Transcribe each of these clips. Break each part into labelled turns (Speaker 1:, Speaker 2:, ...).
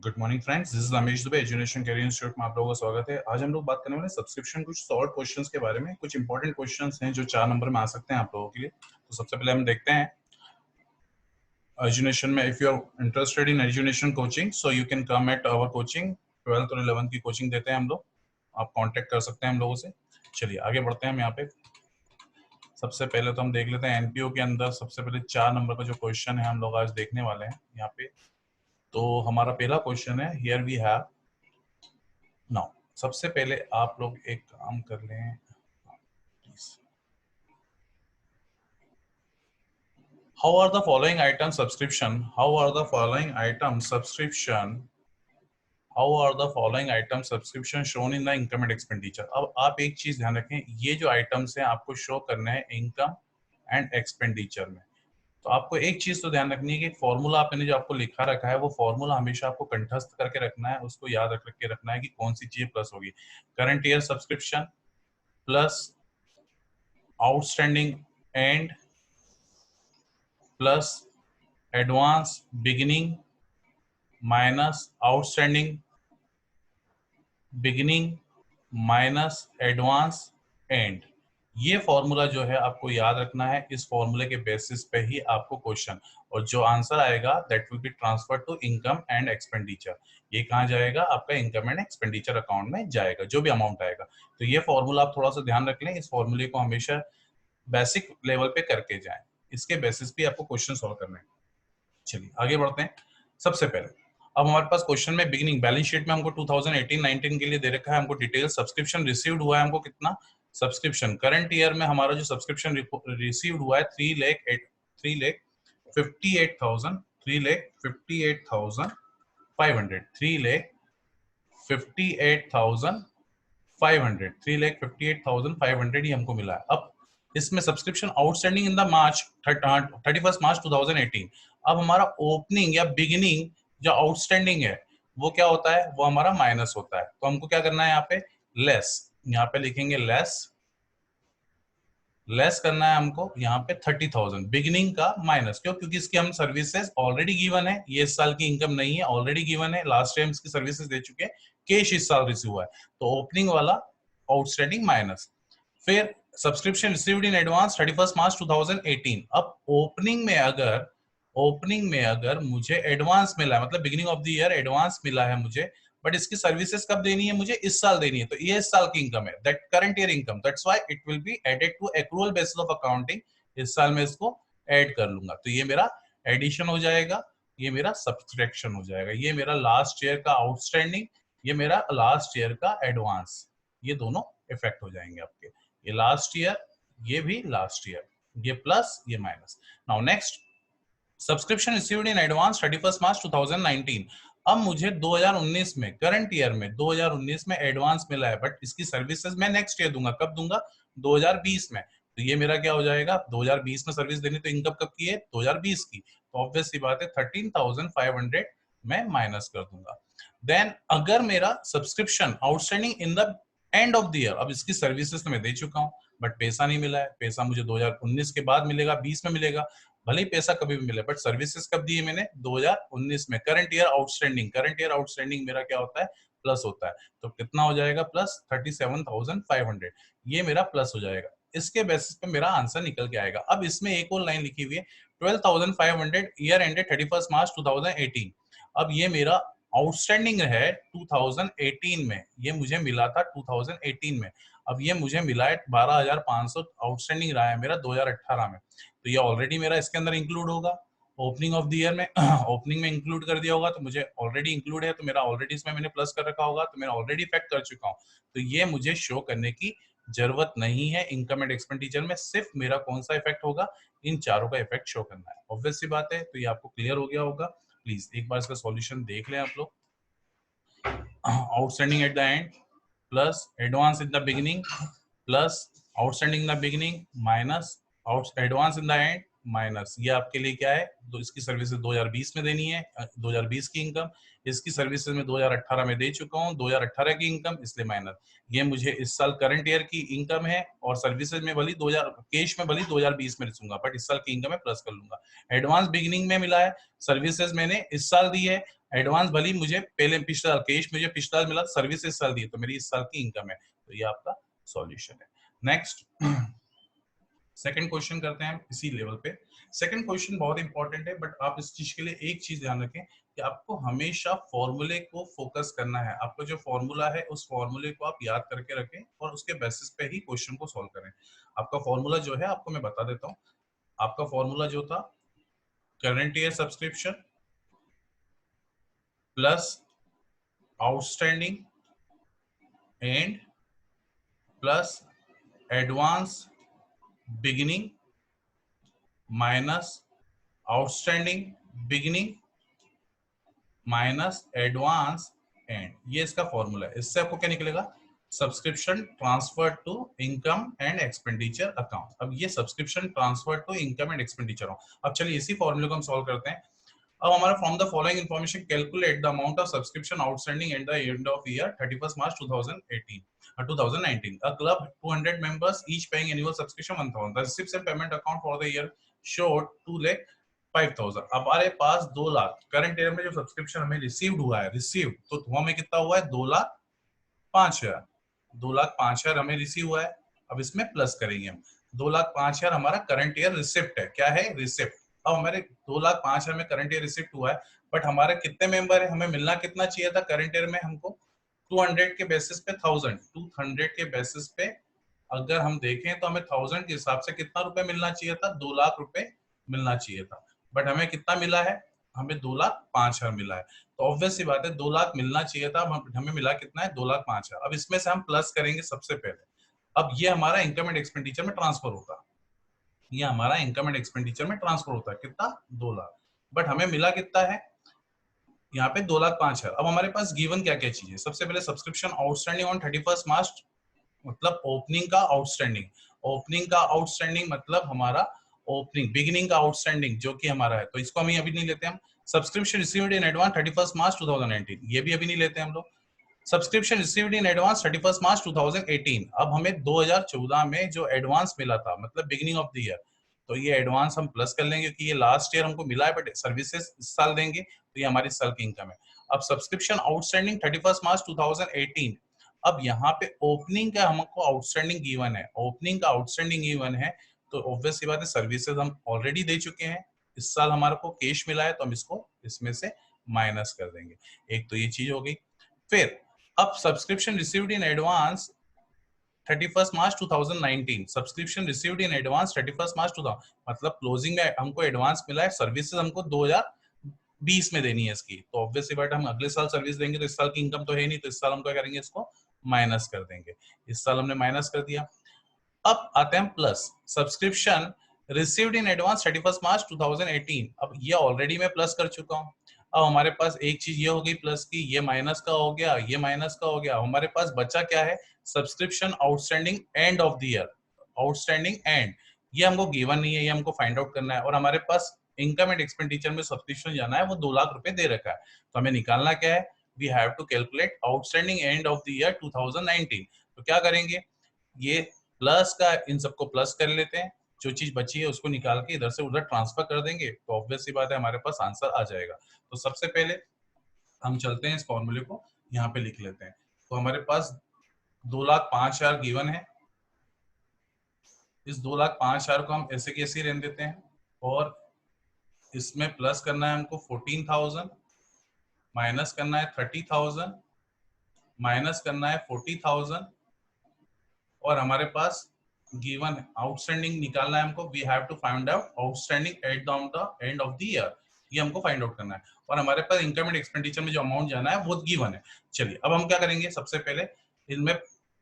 Speaker 1: Good morning friends, this is Ramesh Dubey, education career institute में आप लोगों का स्वागत है। आज हम लोग बात करने वाले सब्सक्रिप्शन कुछ शॉर्ट क्वेश्चंस के बारे में। कुछ इंपॉर्टेंट क्वेश्चंस हैं जो 4 नंबर में आ सकते हैं आप लोगों के लिए। तो सबसे पहले हम देखते हैं एजुकेशन में। If you are interested in education coaching so you can come at our coaching. 12th और 11th की कोचिंग देते हैं हम लोग, आप कॉन्टेक्ट कर सकते हैं हम लोगों से। चलिए आगे बढ़ते हैं हम यहाँ पे। सबसे पहले तो हम देख लेते हैं एनपीओ के अंदर सबसे पहले 4 नंबर का जो क्वेश्चन है हम लोग आज देखने वाले हैं यहाँ पे। तो हमारा पहला क्वेश्चन है, हियर वी हैव नाउ। सबसे पहले आप लोग एक काम कर लें please. How are the following item subscription, how are the following item subscription, how are the following item subscription shown in the income and expenditure. अब आप एक चीज ध्यान रखें, ये जो आइटम्स हैं आपको शो करना है इनकम एंड एक्सपेंडिचर में। तो आपको एक चीज तो ध्यान रखनी है कि फॉर्मूला आपने जो आपको लिखा रखा है वो फॉर्मूला हमेशा आपको कंठस्थ करके रखना है, उसको याद रख के रखना है कि कौन सी चीज प्लस होगी। Current year subscription plus outstanding end plus advance beginning minus outstanding beginning minus advance end. ये फॉर्मूला जो है आपको याद रखना है। इस फॉर्मूले के बेसिस पे ही आपको क्वेश्चन और जो आंसर आएगा that will be transfer to income and expenditure. ये कहाँ जाएगा? आपका इनकम एंड एक्सपेंडिचर अकाउंट में जाएगा, जो भी अमाउंट आएगा। तो ये फॉर्मूला आप थोड़ा सा ध्यान रख लें। इस फॉर्मूले को हमेशा बेसिक लेवल पे करके जाएं, इसके बेसिस पे आपको क्वेश्चन सॉल्व करने हैं। चलिए आगे बढ़ते हैं। सबसे पहले अब हमारे पास क्वेश्चन में बिगिनिंग बैलेंस शीट में हमको 2018-19 के लिए दे रखा है। हमको डिटेल सब्सक्रिप्शन रिसीव्ड हुआ है, हमको कितना सब्सक्रिप्शन करंट ईयर में हमारा जो सब्सक्रिप्शन रिसीव्ड हुआ है 3,58,500 3,58,500 ही हमको मिला है। अब इसमें सब्सक्रिप्शन आउटस्टैंडिंग इन द मार्च 31 मार्च 2018। अब हमारा ओपनिंग या बिगिनिंग जो आउटस्टैंडिंग है वो क्या होता है? वो हमारा माइनस होता है। तो हमको क्या करना है यहाँ पे? लेस, यहाँ पे लिखेंगे लेस करना है हमको यहाँ पे 30,000 बिगिनिंग का माइनस। क्यों? क्योंकि इसकी हम सर्विसेज ऑलरेडी गिवन है, ये इस साल की इनकम नहीं है, ऑलरेडी गिवन है, लास्ट टाइम इसकी सर्विसेज दे चुके हैं, कैश इस साल रिसीव हुआ है। तो ओपनिंग वाला आउटस्टैंडिंग माइनस, फिर सब्सक्रिप्शन रिसीव्ड इन एडवांस 31 मार्च 2018। अब ओपनिंग में अगर मुझे एडवांस मिला है, मतलब beginning of the year advance मिला है मुझे, बट इसकी सर्विसेज कब देनी है? मुझे इस साल देनी है। तो ये इस साल की इनकम है, that current year income, that's why it will be added to accrual basis of accounting. इस साल मैं इसको ऐड कर लूंगा, तो ये मेरा एडिशन हो जाएगा, ये मेरा सब्सट्रैक्शन हो जाएगा। ये मेरा लास्ट ईयर का आउटस्टैंडिंग, ये मेरा लास्ट ईयर का एडवांस, ये दोनों इफेक्ट हो जाएंगे आपके। ये लास्ट ईयर, ये भी लास्ट ईयर, ये प्लस ये minus. Now next, subscription received in advance 31 मार्च 2019। अब मुझे 2019 में, करंट ईयर में 2019 में एडवांस मिला है, बट इसकी सर्विसेज मैं नेक्स्ट ईयर दूंगा। कब दूंगा? 2020 में। तो ये मेरा क्या हो जाएगा? 2020 में सर्विस देनी, तो इनकम कब की है? 2020 की। तो ऑब्वियस सी बात है 13,500 मैं माइनस कर दूंगा। देन अगर मेरा subscription outstanding in the end of the year, अब इसकी सर्विसेज तो मैं दे चुका हूं बट पैसा नहीं मिला है, पैसा मुझे 2019 के बाद मिलेगा, 20 में मिलेगा, भले ही पैसा कभी भी मिले, बट सर्विसेज कब दी है मैंने? 2019 में। करंट ईयर आउटस्टैंडिंग मेरा क्या होता है? प्लस होता है। तो कितना हो जाएगा? प्लस 37,500, ये मेरा प्लस हो जाएगा। इसके बेसिस पे मेरा आंसर निकल के आएगा। अब इसमें एक और लाइन लिखी हुई है 12,500 ईयर एंडेड 31 मार्च 2018। अब ये मेरा आउटस्टैंडिंग है 2018 में, ये मुझे मिला था 2018 में। अब ये मुझे मिला है 12,500 आउटस्टैंडिंग रहा है मेरा 2018 में। तो ये ऑलरेडी मेरा इसके अंदर इंक्लूड होगा ओपनिंग ऑफ द ईयर में। ओपनिंग में इंक्लूड कर दिया होगा, तो मुझे ऑलरेडी इंक्लूड है, तो मेरा ऑलरेडी इसमें मैंने प्लस कर रखा होगा, तो मैं ऑलरेडी इफेक्ट कर चुका हूँ। तो ये मुझे शो करने की जरूरत नहीं है इनकम एंड एक्सपेंडिचर में। सिर्फ मेरा कौन सा इफेक्ट होगा? इन चारों का इफेक्ट शो करना है। ऑब्वियस सी बात है। तो ये आपको क्लियर हो गया होगा। प्लीज एक बार इसका सॉल्यूशन देख लें आप लोग। Outstanding at the and plus advance in the beginning plus outstanding in the beginning minus advance in the end minus, ये आपके लिए क्या है? तो इसकी सर्विसेज 2020 में देनी है, 2020 की इनकम। इसकी सर्विसेज में 2018 में दे चुका हूँ, 2018 की इनकम, इसलिए माइनस। ये मुझे इस साल करंट ईयर की इनकम है, और सर्विसेज में भली 2000 कैश में भली 2020 में रखूंगा, बट इस साल की इनकम में प्लस कर लूंगा। एडवांस बिगिनिंग में मिला है, सर्विसेज मैंने इस साल दी है, एडवांस भले ही मुझे पहले पिछले साल कैश मुझे पिछले साल मिला, सर्विस इस साल दी, तो मेरी इस साल की इनकम है। तो ये आपका सॉल्यूशन है। नेक्स्ट सेकंड क्वेश्चन करते हैं इसी लेवल पे। सेकंड क्वेश्चन बहुत इंपॉर्टेंट है, बट आप इस चीज के लिए एक चीज ध्यान रखें कि आपको हमेशा फॉर्मूले को फोकस करना है। आपका जो फॉर्मूला है उस फॉर्मूले को आप याद करके रखें और उसके बेसिस पे ही क्वेश्चन को सॉल्व करें। आपका फॉर्मूला जो है आपको मैं बता देता हूँ। आपका फॉर्मूला जो था, current year subscription plus outstanding end plus advance beginning minus outstanding beginning minus advance end, ये इसका फॉर्मूला है। इससे आपको क्या निकलेगा, subscription transfer to income and expenditure account. अब ये subscription transfer to income and expenditure. अब चलिए इसी फॉर्मूले को हम सॉल्व करते हैं। अब हमारा from the following information calculate the amount of subscription outstanding at the end of year 31 March 2019. A club 200 members each paying annual subscription 1000. The receipts and payment account for the year showed 2,05,000. अब हमारे पास 2 lakh current year में जो subscription हमें received हुआ है, received तो हमें कितना हुआ है, 2,05,000। 2,05,000 हमें रिसीव हुआ है। अब इसमें प्लस करेंगे हम, 2,05,000 हमारा करंट ईयर रिसिप्ट है। क्या है, रिसिप्ट। अब हमारे 2,05,000 में करंट ईयर रिसिप्ट हुआ है, बट हमारे कितने मेंबर है, हमें मिलना कितना चाहिए था करंट ईयर में हमको, 200 के बेसिस पे 1000, 200 के बेसिस पे अगर हम देखें तो हमें 1000 के हिसाब से कितना रुपए मिलना चाहिए था, 2 लाख रुपए मिलना चाहिए था। बट हमें कितना मिला है, हमें 2,05,000 मिला है। तो ऑब्वियस सी बात है 2 लाख मिलना चाहिए था, हमें मिला कितना है, 2,05,000। अब इसमें से हम प्लस करेंगे सबसे पहले। अब ये हमारा इनकम एंड एक्सपेंडिचर में ट्रांसफर होता है, ये हमारा इनकम एंड एक्सपेंडिचर में ट्रांसफर होता है कितना, 2 लाख। बट हमें मिला कितना है यहाँ पे, 2,05,000। अब हमारे पास गिवन क्या क्या चीजें, सबसे पहले सब्सक्रिप्शन आउटस्टैंडिंग ऑन 31 मार्च, मतलब ओपनिंग का आउटस्टैंडिंग। ओपनिंग का आउटस्टैंडिंग मतलब हमारा ओपनिंग, बिगिनिंग का आउटस्टैंडिंग जो कि हमारा है, तो इसको हम अभी नहीं लेते हम। Subscription received in advance 31 March 2019, ये भी अभी नहीं लेते हम लोग। Subscription received in advance 31 March 2018। अब हमें 2014 में जो एडवांस मिला था, मतलब बिगिनिंग ऑफ द ईयर, तो ये एडवांस हम प्लस कर लेंगे कि ये लास्ट ईयर हमको मिला है, बट सर्विसेज इस साल देंगे, तो ये हमारी साल की इनकम है। अब सब्सक्रिप्शन आउटस्टैंडिंग 31 March 2018। अब यहाँ पे ओपनिंग का हमको आउटस्टैंडिंग गिवन है, ओपनिंग का आउटस्टैंडिंग गिवन है, तो ऑब्वियस सी बात है सर्विसेज हम ऑलरेडी दे चुके हैं, इस साल हमारे को कैश मिला है, तो हम इसको इसमें से माइनस कर देंगे। एक तो ये चीज हो गई। फिर अब subscription received in advance 31 March 2019, subscription received in advance 31 March 2000, मतलब क्लोजिंग में हमको एडवांस मिला है, सर्विसेज हमको 2020 में देनी है इसकी, तो ऑब्वियसली बात हम अगले साल सर्विस देंगे, तो इस साल की इनकम तो है नहीं, तो इस साल हम क्या करेंगे, इसको माइनस कर देंगे। इस साल हमने माइनस कर दिया। अब आते हैं plus, subscription received in advance 31 March 2018। अब ये ऑलरेडी मैं प्लस कर चुका हूँ। अब हमारे पास एक चीज ये हो गई प्लस की, ये माइनस का हो गया, ये माइनस का हो गया। हमारे पास बचा क्या है, subscription outstanding end of the year, outstanding and, ये हमको गिवन नहीं है, ये हमको फाइंड आउट करना है। और हमारे पास इनकम एंड एक्सपेंडिचर में सब्सक्रिप्शन जाना है, वो 2 लाख रुपए दे रखा है, तो हमें निकालना क्या है, we have to calculate outstanding end of the year 2019। तो क्या करेंगे, ये प्लस का इन सबको प्लस कर लेते हैं, जो चीज बची है उसको निकाल के इधर से उधर ट्रांसफर कर देंगे, तो ऑब्वियस सी बात है हमारे पास आंसर आ जाएगा। तो सबसे पहले हम चलते हैं इस फॉर्मूले को यहाँ पे लिख लेते हैं। तो हमारे पास 2,05,000 गिवन है, इस 2,05,000 को हम ऐसे कैसे रहने देते हैं, और इसमें प्लस करना है हमको 14,000, माइनस करना है 30,000, माइनस करना है 40,000, और हमारे पास गिवन आउटस्टैंडिंग निकालना है हमको, we have to find out outstanding at the end of the year, ये हमको फाइंड आउट करना है। और हमारे पास इनकम एंड एक्सपेंडिचर में जो अमाउंट जाना है वो गिवन है। चलिए अब हम क्या करेंगे, सबसे पहले इनमें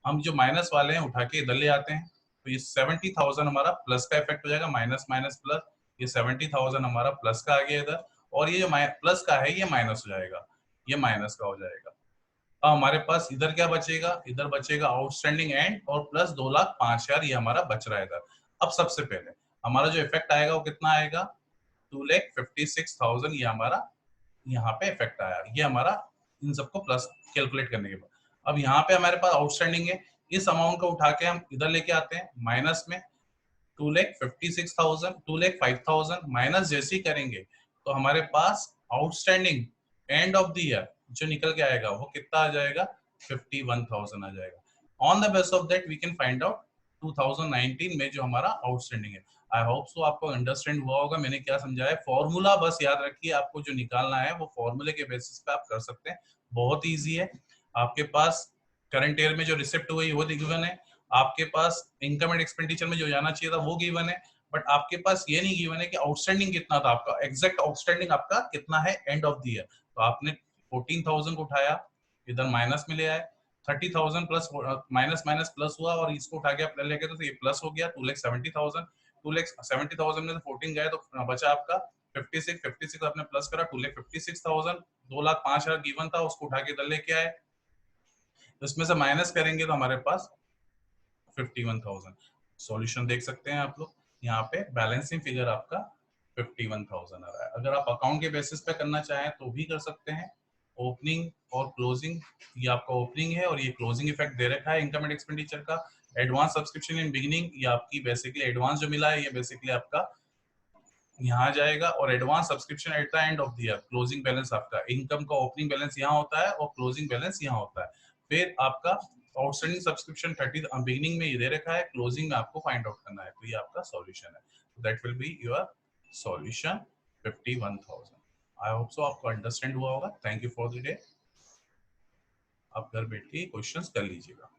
Speaker 1: हम जो माइनस वाले हैं उठा के इधर ले आते हैं, तो ये 70,000 हमारा प्लस का इफेक्ट हो जाएगा, माइनस माइनस प्लस, ये 70,000 हमारा प्लस का आ गया इधर, और ये जो प्लस का है ये माइनस हो जाएगा, ये माइनस का हो जाएगा। अब हमारे पास इधर क्या बचेगा, इधर बचेगा आउटस्टैंडिंग एंड और प्लस 2,05,000 ये हमारा बच रहा है इधर। अब सबसे पहले हमारा जो इफेक्ट आएगा वो कितना आएगा, 2,56,000 ये हमारा यहाँ पे इफेक्ट आया, ये हमारा इन सबको प्लस कैलकुलेट करने के बाद। अब यहाँ पे हमारे पास आउटस्टैंडिंग है, इस अमाउंट को उठा के हम इधर लेके आते हैं माइनस में, 2,56,000 2,05,000 माइनस जैसे ही करेंगे तो हमारे पास outstanding end of the year जो निकल के आएगा वो कितना आ जाएगा, 51,000 आ जाएगा। On the base of that we can find out 2019 में जो हमारा आउटस्टैंडिंग है। आई होप सो आपको अंडरस्टैंड हुआ होगा मैंने क्या समझाया। फॉर्मूला बस याद रखिए, आपको जो निकालना है वो फॉर्मूले के बेसिस पे आप कर सकते हैं, बहुत ईजी है। आपके पास करंट ईयर में जो रिसिप्ट हुई वो गिवन है, आपके पास इनकम एंड एक्सपेंडिचर में जो जाना चाहिए था वो गिवन है, बट आपके पास ये नहीं गिवन है कि आउटस्टैंडिंग कितना था आपका, एग्जैक्ट आउटस्टैंडिंग आपका कितना है एंड ऑफ द ईयर। तो आपने 14,000 को उठाया, इधर माइनस में ले आए, 30,000 प्लस माइनस माइनस प्लस हुआ और इसको उठा के आप लेके तो ये प्लस हो गया 2,70,000। 2,70,000 में से 14 गए तो बचा आपका 56। 56 आपने प्लस करा 2,56,000। 2,05,000 गिवन था, उसको उठा के इधर लेके आए, तो इसमें से माइनस करेंगे तो हमारे पास 51,000। सॉल्यूशन देख सकते हैं आप लोग, यहाँ पे बैलेंसिंग फिगर आपका 51,000 आ रहा है। अगर आप अकाउंट के बेसिस पे करना चाहें तो भी कर सकते हैं। ओपनिंग और क्लोजिंग, ये आपका ओपनिंग है और ये क्लोजिंग इफेक्ट दे रखा है इनकम एंड एक्सपेंडिचर का। एडवांस सब्सक्रिप्शन इन बिगिनिंग, ये आपकी बेसिकली एडवांस जो मिला है ये बेसिकली आपका यहाँ जाएगा, और advance subscription eight the end of the year, closing balance आपका इनकम का ओपनिंग बैलेंस यहाँ होता है और क्लोजिंग बैलेंस यहाँ होता है। फिर आपका आउटस्टैंडिंग सब्सक्रिप्शन 30 बिगिनिंग में ये दे रखा है, क्लोजिंग में आपको फाइंड आउट करना है, तो ये आपका सॉल्यूशन है। That will be your solution 51,000। I hope so आपको अंडरस्टैंड हुआ होगा। Thank you for the day. आप घर बैठ के क्वेश्चंस कर लीजिएगा।